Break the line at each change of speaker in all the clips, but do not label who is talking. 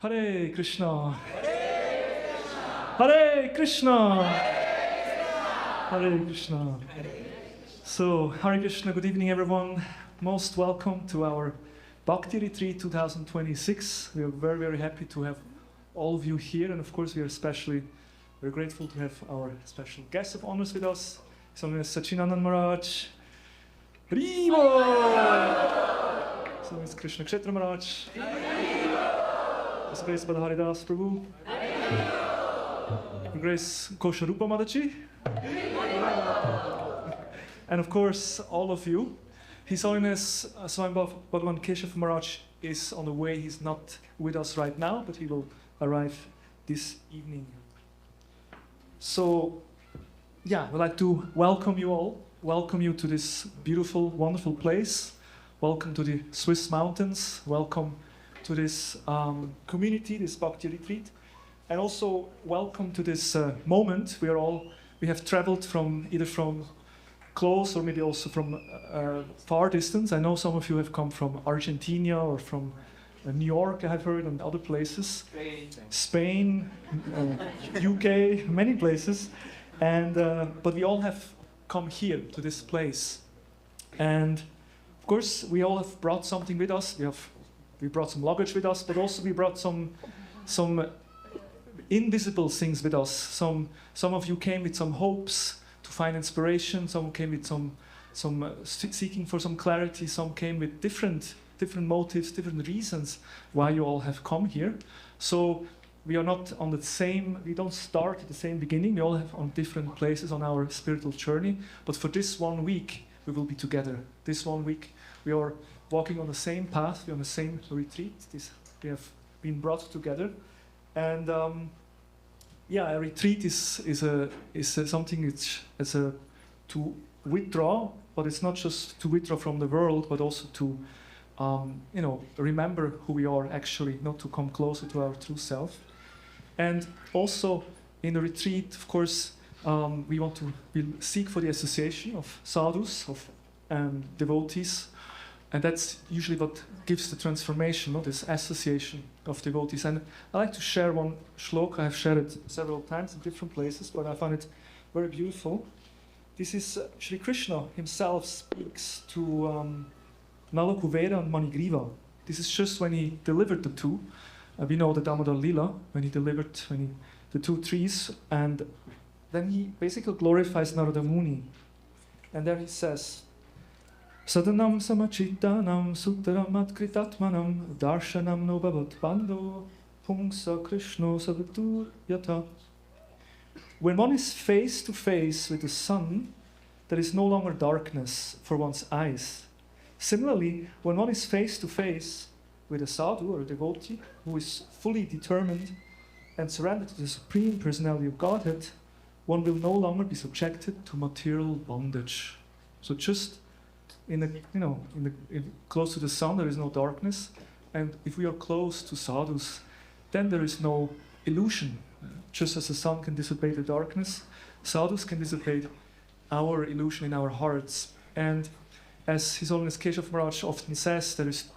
Hare Krishna. Hare Krishna. Hare Krishna. So, Hare Krishna, good evening everyone. Most welcome to our Bhakti Retreat 2026. We are very, very happy to have all of you here, and of course we are especially very grateful to have our special guest of honors with us. His name is Sacinandana Maharaj. Haribo! So it's Krishna Kshetra Maharaj. His Grace Bada-Haridas Prabhu. His Grace Kosharupa Madaji. And of course, all of you. His Holiness Swami Bhagavan Keshav Maharaj is on the way. He's not with us right now, but he will arrive this evening. So, yeah, we'd like to welcome you all. Welcome you to this beautiful, wonderful place. Welcome to the Swiss mountains. Welcome to this community, this Bhakti retreat. And also welcome to this moment. We have traveled either from close or maybe also from far distance. I know some of you have come from Argentina or from New York, I have heard, and other places. Spain, UK, many places. And but we all have come here to this place. And of course, we all have brought something with us. We brought some luggage with us, but also we brought some invisible things with us. Some of you came with some hopes to find inspiration. Some came with some seeking for some clarity. Some came with different motives, different reasons why you all have come here. So we are not on the same. We don't start at the same beginning. We all have on different places on our spiritual journey. But for this 1 week, we will be together. This 1 week, we are walking on the same path. We're on the same retreat. We have been brought together, and a retreat is something to withdraw, but it's not just to withdraw from the world, but also to remember who we are actually, not to come closer to our true self. And also in the retreat, of course, we'll seek for the association of sadhus, of devotees, and that's usually what gives the transformation, this association of devotees. And I like to share one shloka. I've shared it several times in different places, but I find it very beautiful. This is Sri Krishna himself speaks to Nalakuvera and Manigriva. This is just when he delivered the two. We know the Damodar Lila, when he delivered the two trees, and then he basically glorifies Narada Muni. And there he says, Sadanam samachittanam suttaram atkritatmanam darshanam no bhavat bando pungsa krishno sabatur yata. When one is face to face with the sun, there is no longer darkness for one's eyes. Similarly, when one is face to face with a sadhu or a devotee who is fully determined and surrendered to the Supreme Personality of Godhead, one will no longer be subjected to material bondage. So just close to the sun, there is no darkness, and if we are close to sadhus, then there is no illusion. Just as the sun can dissipate the darkness, sadhus can dissipate our illusion in our hearts. And as His Holiness Keshav Maharaj often says, there is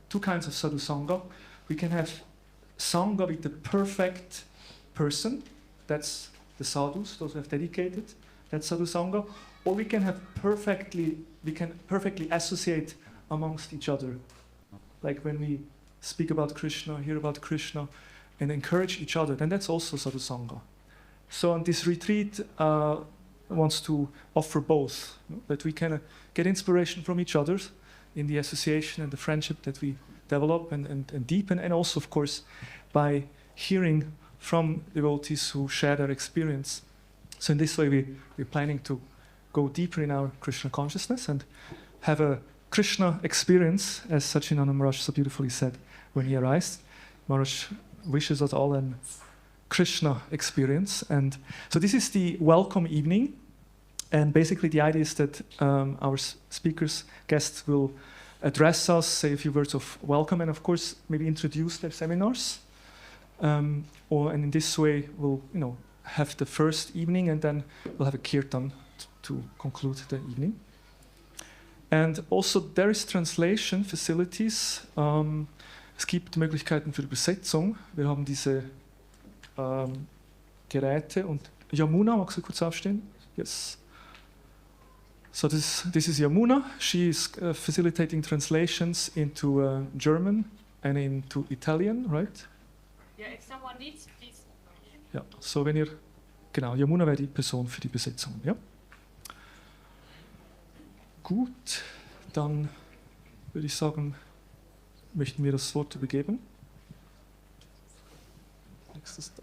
two kinds of sadhu sangha. We can have sangha with the perfect person, that's the sadhus, those who have dedicated, that's sadhu sangha, or we can perfectly associate amongst each other. Like when we speak about Krishna, hear about Krishna, and encourage each other, then that's also sadhu sangha. So on this retreat, wants to offer both, that we can get inspiration from each other in the association and the friendship that we develop and deepen, and also, of course, by hearing from devotees who share their experience. So in this way, we're planning to go deeper in our Krishna consciousness and have a Krishna experience, as Sacinandana Maharaj so beautifully said when he arrived. Maharaj wishes us all a Krishna experience. And so this is the welcome evening. And basically the idea is that our guests will address us, say a few words of welcome, and of course maybe introduce their seminars. And in this way we'll have the first evening, and then we'll have a kirtan to conclude the evening. And also there is translation facilities. Es gibt Möglichkeiten für Übersetzung. Wir haben diese Geräte und Yamuna, magst du kurz aufstehen? Yes. So this is Yamuna. She is facilitating translations into German and into Italian, right?
Yeah, if someone needs, please.
Ja, so wenn ihr, genau, Yamuna wäre die Person für die Besetzung, ja. Gut, dann würde ich sagen, möchten wir das Wort übergeben. Nächstes.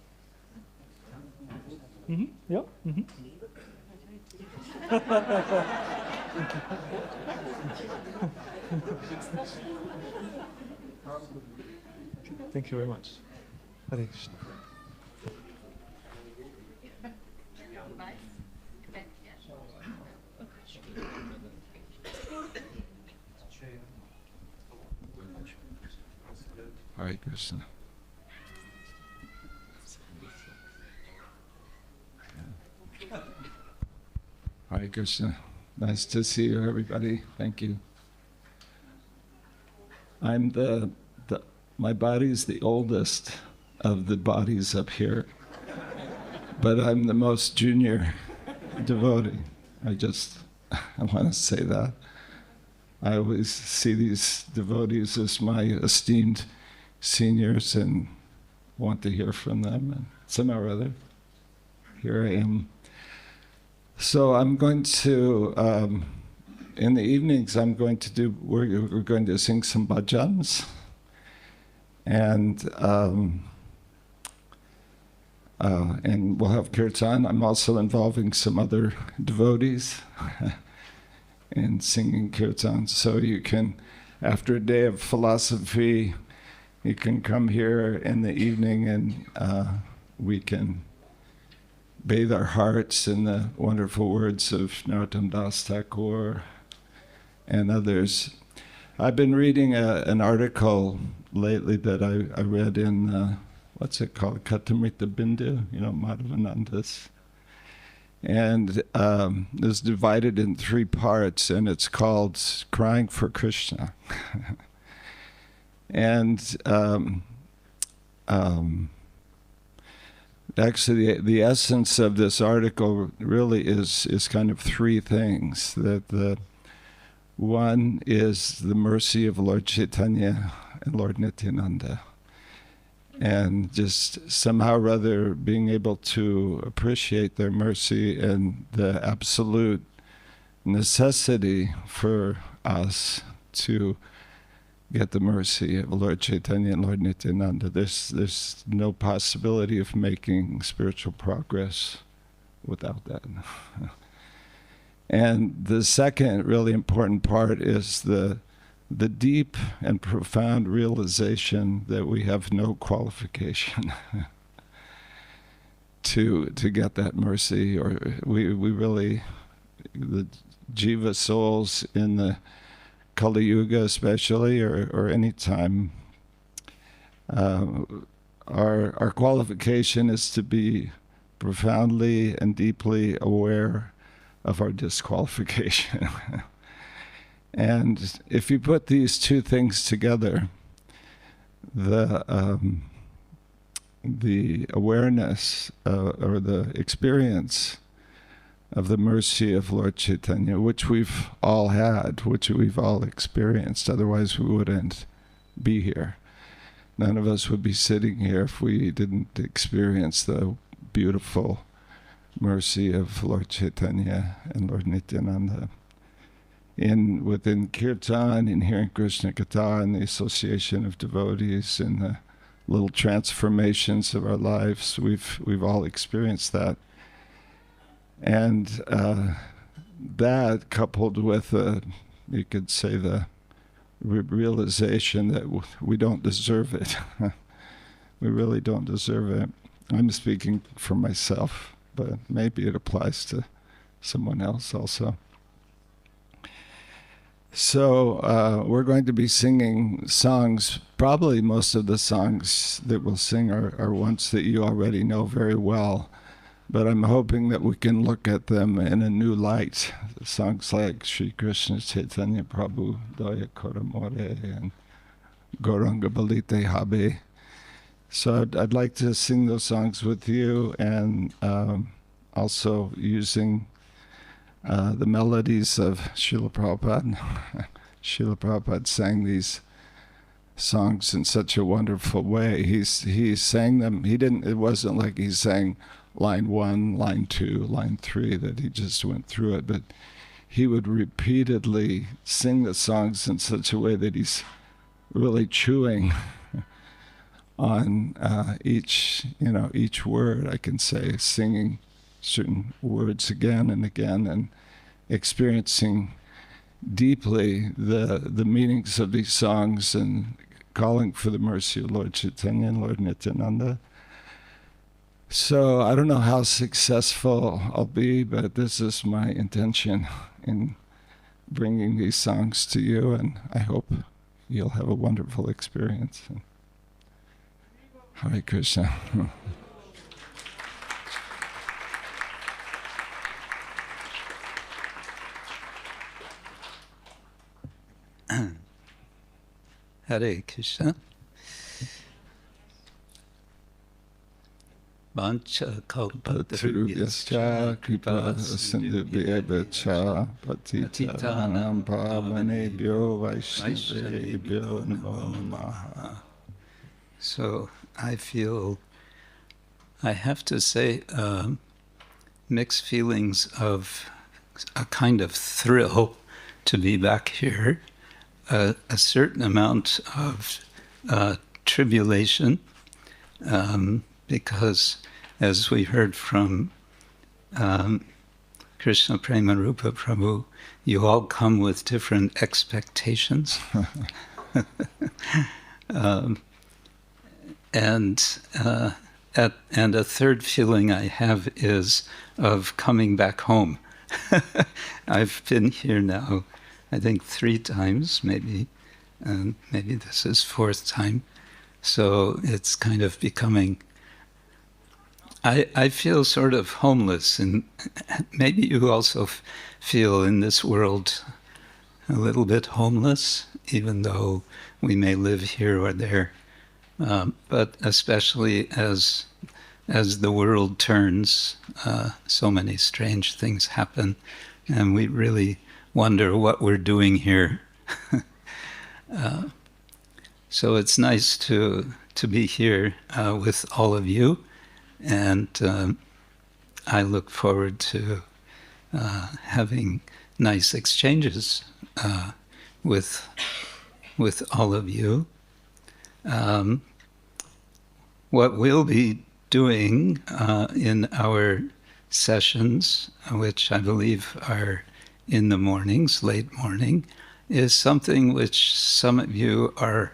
Ja. Thank you very much. Hare Krishna.
Hare Krishna. Hare Krishna. Nice to see you, everybody. Thank you. I'm my body's the oldest of the bodies up here, but I'm the most junior devotee. I want to say that. I always see these devotees as my esteemed seniors and want to hear from them, and somehow or other, here I am. So I'm going to, in the evenings, we're going to sing some bhajans, and we'll have kirtan. I'm also involving some other devotees in singing kirtan. So you can, after a day of philosophy, you can come here in the evening and we can bathe our hearts in the wonderful words of Narottam Das Thakur and others. I've been reading an article lately that I read in, what's it called, Katamrita Bindu, Madhavananda's. And it's divided in 3 parts, and it's called Crying for Krishna. And actually, the essence of this article really is kind of 3 things. That the one is the mercy of Lord Chaitanya and Lord Nityananda, and just somehow or other being able to appreciate their mercy and the absolute necessity for us to get the mercy of Lord Chaitanya and Lord Nityananda. There's no possibility of making spiritual progress without that. And the second really important part is the deep and profound realization that we have no qualification to get that mercy, or we really, the jiva souls in the Kali Yuga especially, or any time, our qualification is to be profoundly and deeply aware of our disqualification. And if you put these 2 things together, the awareness or the experience of the mercy of Lord Chaitanya, which we've all had, which we've all experienced, otherwise we wouldn't be here. None of us would be sitting here if we didn't experience the beautiful mercy of Lord Chaitanya and Lord Nityananda. Within kirtan, in hearing Krishna-ksetra, and the association of devotees, and the little transformations of our lives, we've all experienced that. And that, coupled with, you could say, the realization that we don't deserve it. We really don't deserve it. I'm speaking for myself, but maybe it applies to someone else also. So we're going to be singing songs. Probably most of the songs that we'll sing are ones that you already know very well, but I'm hoping that we can look at them in a new light. Songs like Shri Krishna Chaitanya Prabhu Daya Koramore and Gauranga Balite Habe. So I'd like to sing those songs with you, and also using the melodies of Srila Prabhupada. Srila Prabhupada sang these songs in such a wonderful way. He sang them. It wasn't like he sang line 1, line 2, line 3, that he just went through it, but he would repeatedly sing the songs in such a way that he's really chewing on each word, I can say, singing certain words again and again, and experiencing deeply the meanings of these songs, and calling for the mercy of Lord Chaitanya and Lord Nityananda. So I don't know how successful I'll be, but this is my intention in bringing these songs to you, and I hope you'll have a wonderful experience. Hare Krishna.
Hare Krishna. Vancha
kalpatarubhyascha kripa sindhubhyabhacha patitanam pavanebhyo vaishnavebhyo namo namaha.
So I feel, I have to say, mixed feelings of a kind of thrill to be back here, a certain amount of tribulation, because as we heard from Krishna Prema Rupa Prabhu, you all come with different expectations. And a third feeling I have is of coming back home. I've been here now, I think 3 times, maybe this is 4th time. So it's kind of becoming, I feel sort of homeless, and maybe you also feel in this world a little bit homeless, even though we may live here or there. But especially as the world turns, so many strange things happen, and we really wonder what we're doing here. So it's nice to be here with all of you, and I look forward to having nice exchanges with all of you. What we'll be doing in our sessions, which I believe are in the mornings, late morning, is something which some of you are,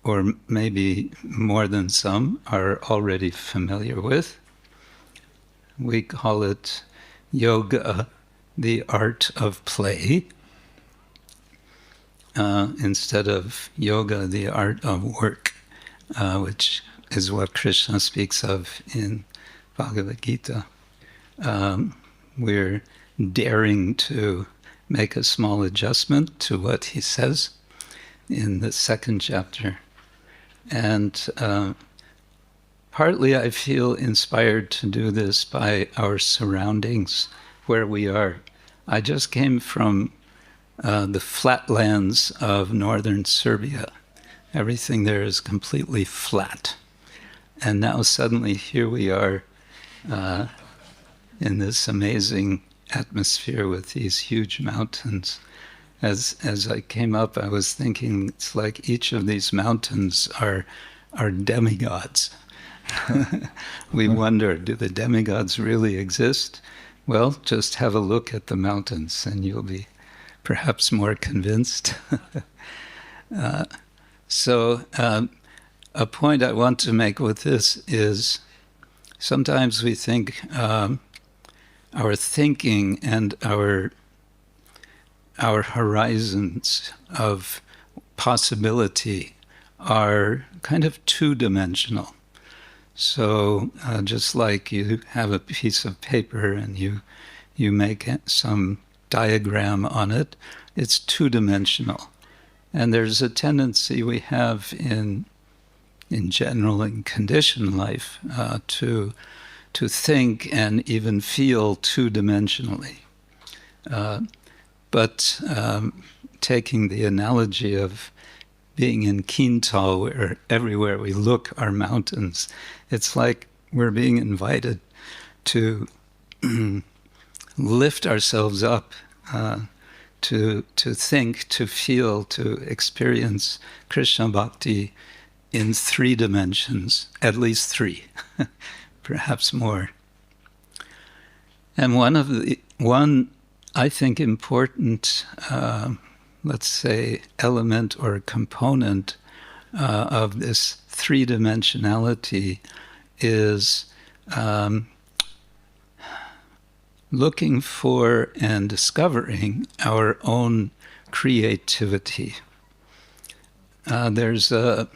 or maybe more than some, are already familiar with. We call it yoga, the art of play, instead of yoga, the art of work, which is what Krishna speaks of in Bhagavad Gita. We're daring to make a small adjustment to what he says in the 2nd chapter. And partly I feel inspired to do this by our surroundings, where we are. I just came from the flatlands of northern Serbia. Everything there is completely flat. And now suddenly here we are in this amazing atmosphere with these huge mountains. As I came up, I was thinking it's like each of these mountains are demigods. We wonder, do the demigods really exist? Well, just have a look at the mountains and you'll be perhaps more convinced. So a point I want to make with this is sometimes we think our thinking and our horizons of possibility are kind of two-dimensional. So just like you have a piece of paper and you make some diagram on it, it's two-dimensional. And there's a tendency we have in general in conditioned life to think and even feel two-dimensionally. But taking the analogy of being in Kiental, where everywhere we look are mountains, it's like we're being invited to lift ourselves up, to think, to feel, to experience Krishna Bhakti in 3 dimensions, at least 3, perhaps more. And one I think important, let's say, element or component of this 3-dimensionality is looking for and discovering our own creativity. There's a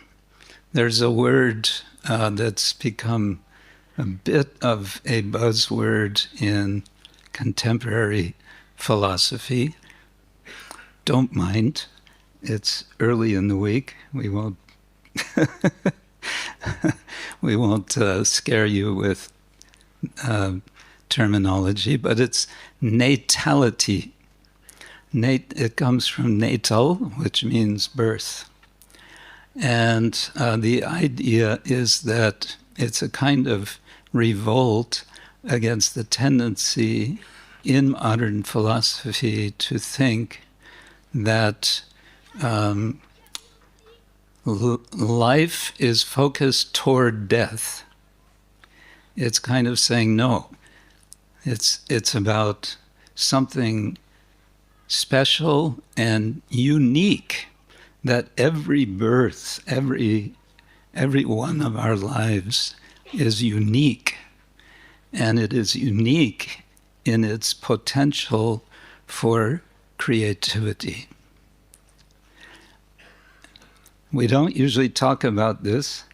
word that's become a bit of a buzzword in contemporary philosophy. Don't mind. It's early in the week. We won't scare you with terminology, but it's natality. It comes from natal, which means birth. And the idea is that it's a kind of revolt against the tendency in modern philosophy to think that life is focused toward death. It's kind of saying no. It's about something special and unique, that every birth, every one of our lives is unique, and it is unique in its potential for creativity. We don't usually talk about this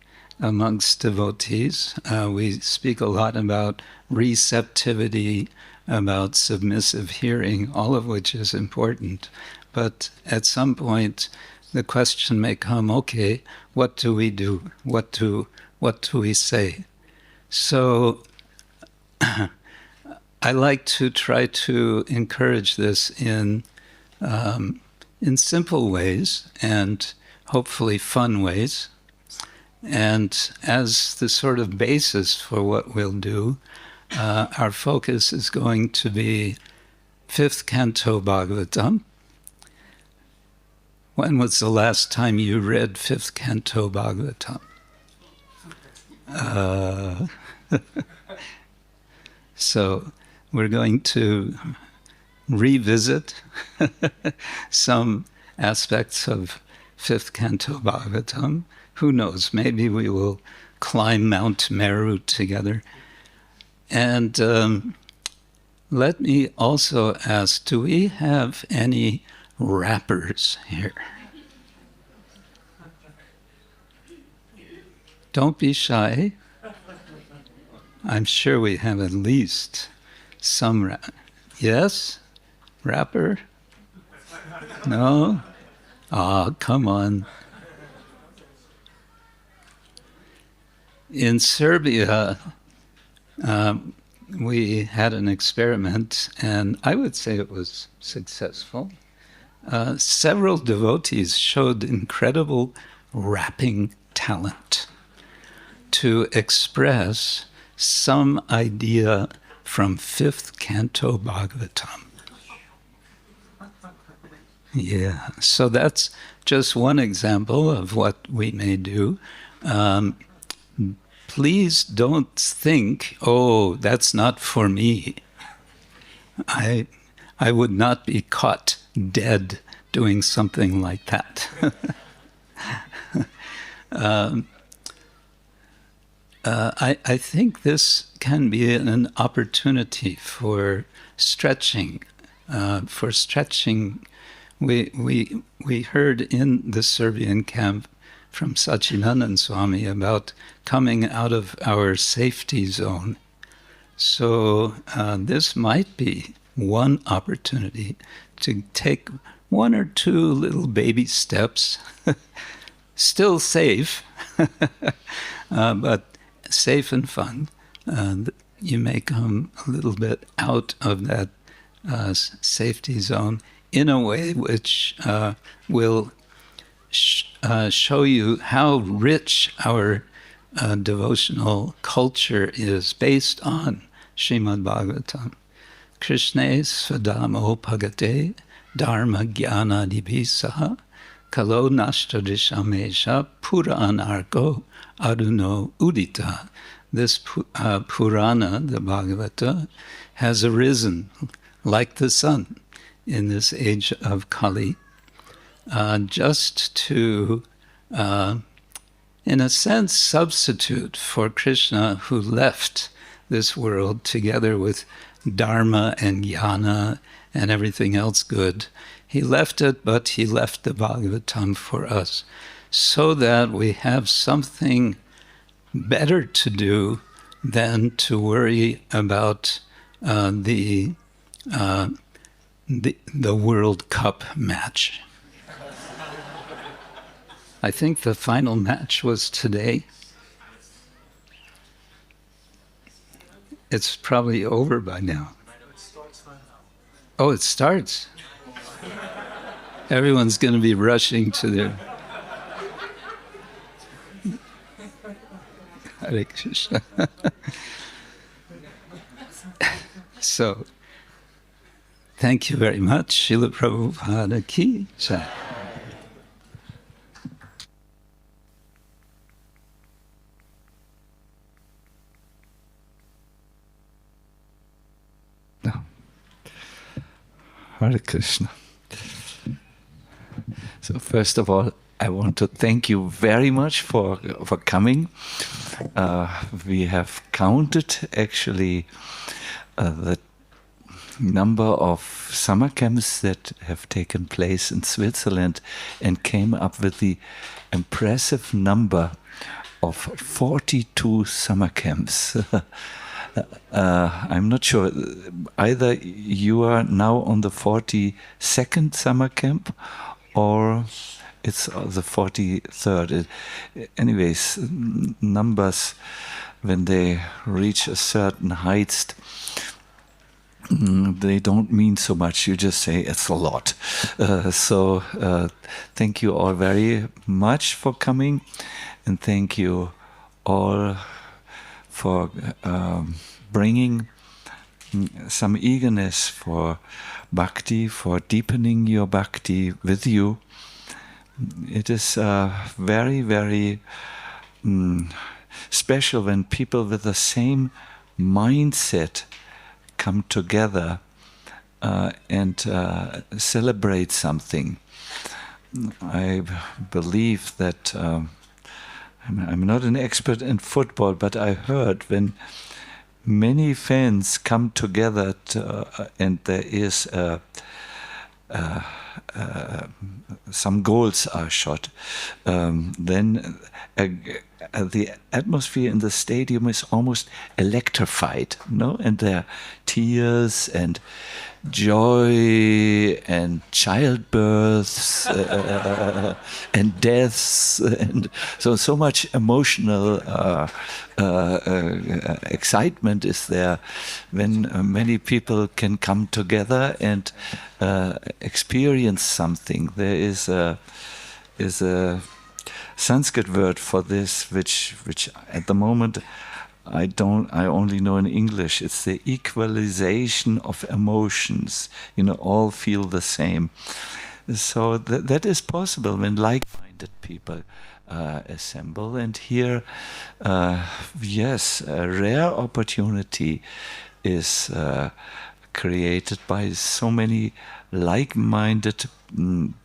amongst devotees. We speak a lot about receptivity, about submissive hearing, all of which is important. But at some point, the question may come, okay, what do we do? What do we say? So I like to try to encourage this in simple ways and hopefully fun ways. And as the sort of basis for what we'll do, our focus is going to be Fifth Canto Bhagavatam. When was the last time you read Fifth Canto Bhagavatam? So we're going to revisit some aspects of Fifth Canto Bhagavatam. Who knows, maybe we will climb Mount Meru together. And let me also ask, do we have any rappers here? Don't be shy. I'm sure we have at least some Yes? Rapper? No? Ah, come on. In Serbia, we had an experiment, and I would say it was successful. Several devotees showed incredible rapping talent to express some idea from Fifth Canto Bhagavatam. Yeah, so that's just one example of what we may do. Please don't think, oh, that's not for me. I would not be caught dead doing something like that. I think this can be an opportunity for stretching. We heard in the Serbian camp from Sacinandana Swami about coming out of our safety zone. So this might be one opportunity to take one or two little baby steps, still safe, but safe and fun. You may come a little bit out of that safety zone in a way which will show you how rich our devotional culture is based on Srimad Bhagavatam. Krishna Svadamo Bhagate Dharma Jnana Dibisaha Kalo Nashtadishamesha Puranarko Aruno Udita. This Purana, the Bhagavata, has arisen like the sun in this age of Kali, just to, in a sense, substitute for Krishna, who left this world together with Dharma and Jnana and everything else good. He left it, but he left the Bhagavatam for us, so that we have something better to do than to worry about the World Cup match. I think the final match was today. It's probably over by now. Oh, it starts. Everyone's going to be rushing to their... Hare Krishna. So, thank you very much. Srila Prabhupada ki jai.
Hare Krishna. So first of all, I want to thank you very much for coming. We have counted actually the number of summer camps that have taken place in Switzerland and came up with the impressive number of 42 summer camps. I'm not sure, either you are now on the 42nd summer camp or it's the 43rd. Anyways, numbers, when they reach a certain height, they don't mean so much. You just say it's a lot. So thank you all very much for coming, and thank you all for bringing some eagerness for Bhakti, for deepening your Bhakti with you. It is very, very special when people with the same mindset come together and celebrate something. I believe that I'm not an expert in football, but I heard when many fans come together and there is some goals are shot, then the atmosphere in the stadium is almost electrified, no? And there are tears and joy and childbirths and deaths, and so much emotional excitement is there when many people can come together and experience something. There is a Sanskrit word for this, which at the moment I only know in English. It's the equalization of emotions. All feel the same. So that is possible when like-minded people assemble. And here, yes, a rare opportunity is created by so many like-minded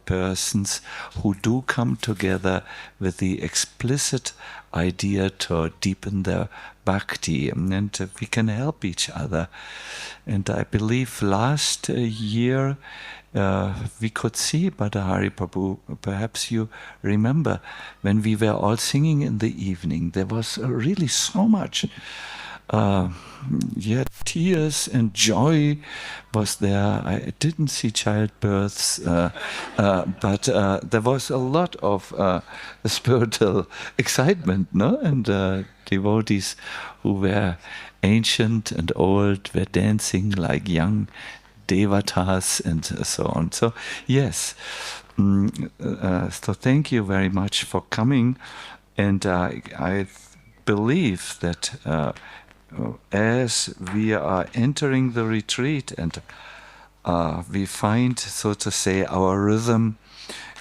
persons who do come together with the explicit idea to deepen their bhakti, and we can help each other. And I believe last year we could see Bada-Hari Prabhu. Perhaps you remember when we were all singing in the evening. There was really so much yeah, tears and joy was there. I didn't see childbirths, but there was a lot of spiritual excitement, no? And devotees who were ancient and old were dancing like young devatas and so on. So yes, so thank you very much for coming, and I believe that as we are entering the retreat and we find, so to say, our rhythm,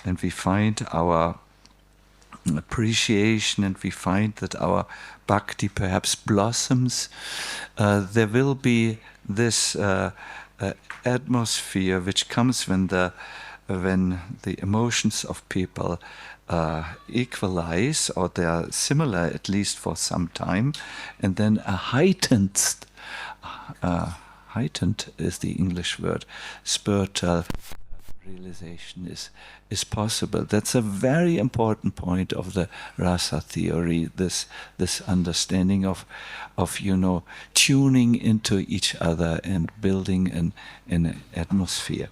and we find our appreciation, and we find that our bhakti perhaps blossoms, there will be this atmosphere which comes when the emotions of people equalize, or they are similar at least for some time, and then a heightened is the English word, spiritual realization is possible. That's a very important point of the rasa theory, this understanding of tuning into each other and building an atmosphere.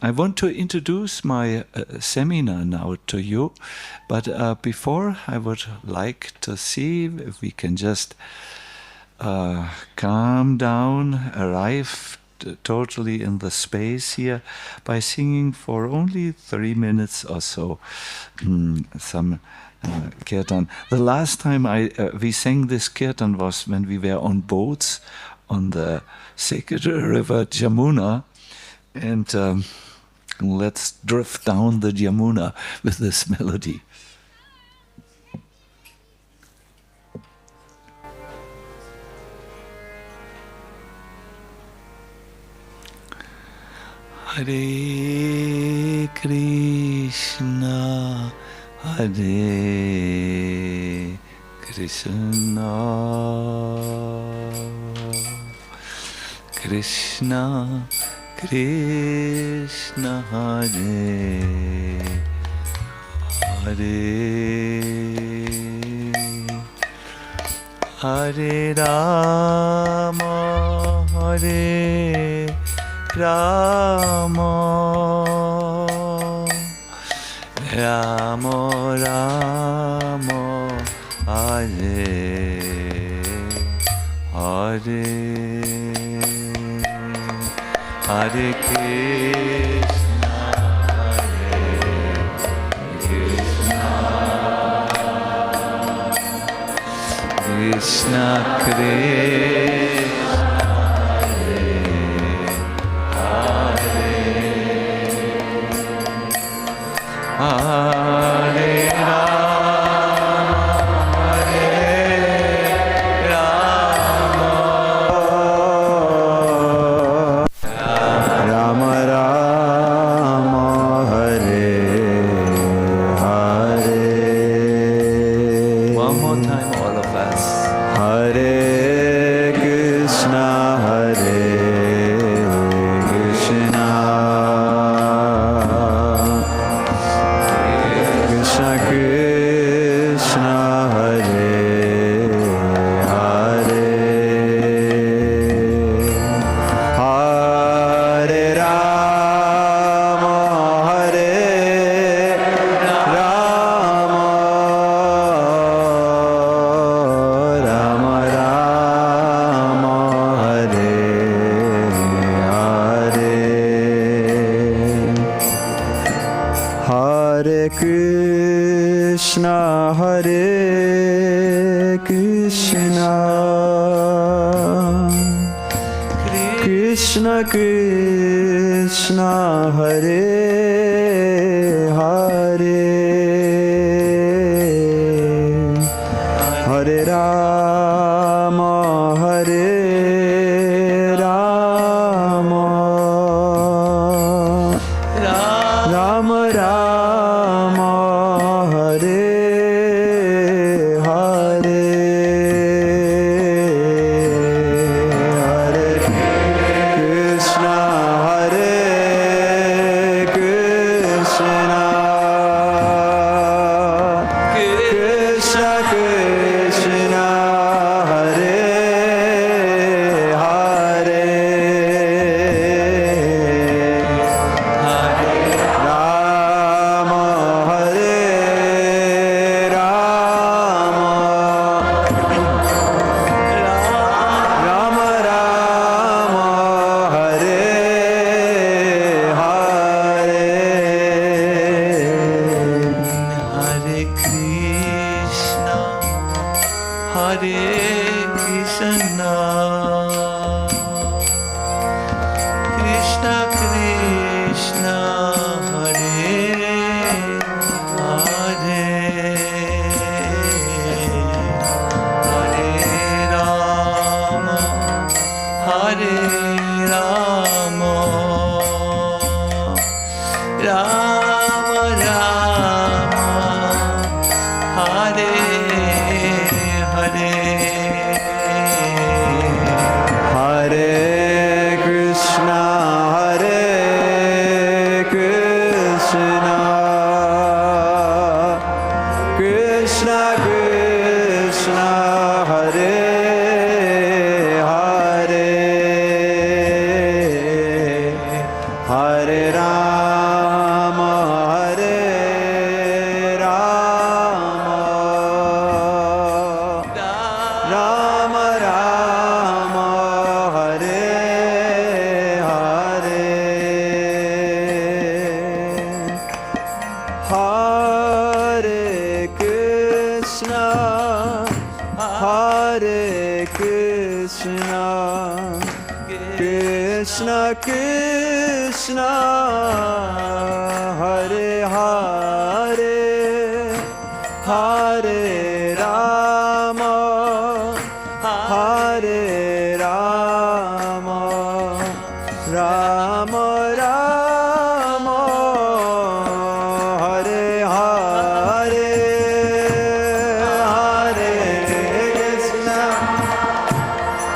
I want to introduce my seminar now to you, but before, I would like to see if we can just calm down, arrive totally in the space here by singing for only 3 minutes or so some kirtan. The last time we sang this kirtan was when we were on boats on the sacred river Jamuna. And let's drift down the Yamuna with this melody. Hare Krishna, Hare Krishna, Krishna Krishna Hare Hare, Hare Rama, Hare Rama, Rama Rama, Hare Hare, Hare Krishna, Hare Krishna, Krishna Krishna, Hare Hare, Hare Krishna Krishna Hare Hare, Hare Rama Hare Rama, Rama Rama Hare Hare, Hare Krishna Hare Krishna, Krishna Krishna Hare Krishna, Krishna Krishna, Hare Hare, Hare Rama, Hare Rama, Rama Rama, Hare Hare, Hare Krishna, Hare Krishna, Krishna Krishna, Hare Hare, Hare Rama, Hare Rama, Rama Rama, Hare Hare, Hare Krishna, Hare Krishna, Krishna Krishna, Hare Hare, Hare Rama, Hare Rama, Rama Rama, Hare Hare, Hare Krishna,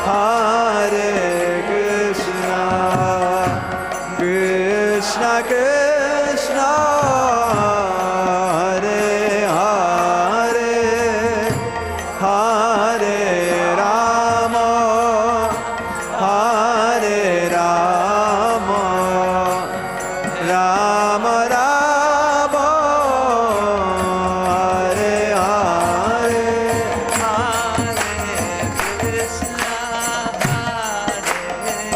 Hare Krishna, Krishna Krishna, Hare Hare, Hare Rama, Hare Rama, Rama Rama, Hare Hare, Hare Krishna, Hare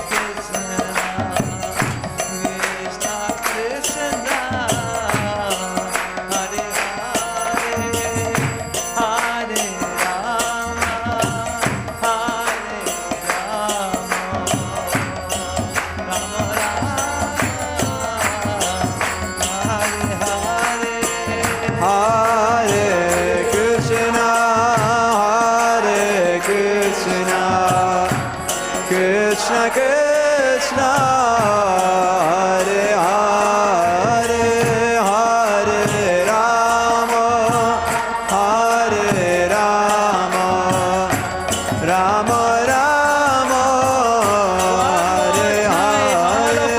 Krishna, Krishna Krishna, Hare Hare, Hare Rama, Hare Rama, Hare Krishna, Hare Krishna, Krishna Krishna, Hare Hare, Hare Rama, Hare Rama, Rama Rama, Hare Hare,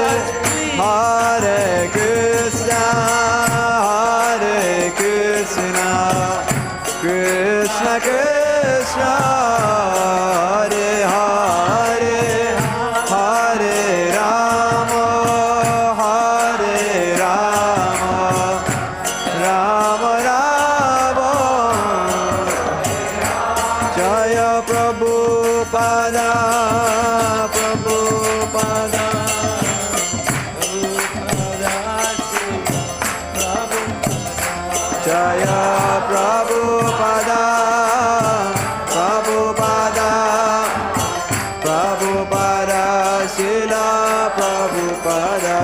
Hare Krishna, Hare Krishna, Krishna Krishna, Hare Hare, Hare Rama, Hare Rama, Rama Rama, Jaya Prabhupada, Prabhupada, Jaya Prabhupada, Prabhupada, Prabhupada, Srila Prabhupada.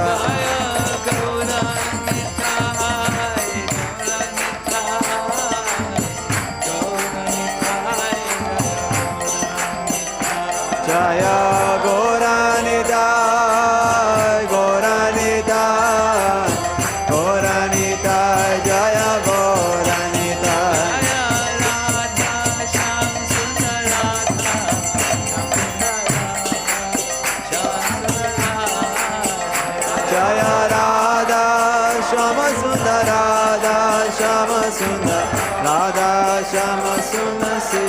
Jaya Gauranitai, Gauranitai, Gauranitai, Jaya Gauranitai. Jaya Radha Shama Sundar, Radha Shama Sundar, Radha Shama Sundar Sri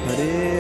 Hare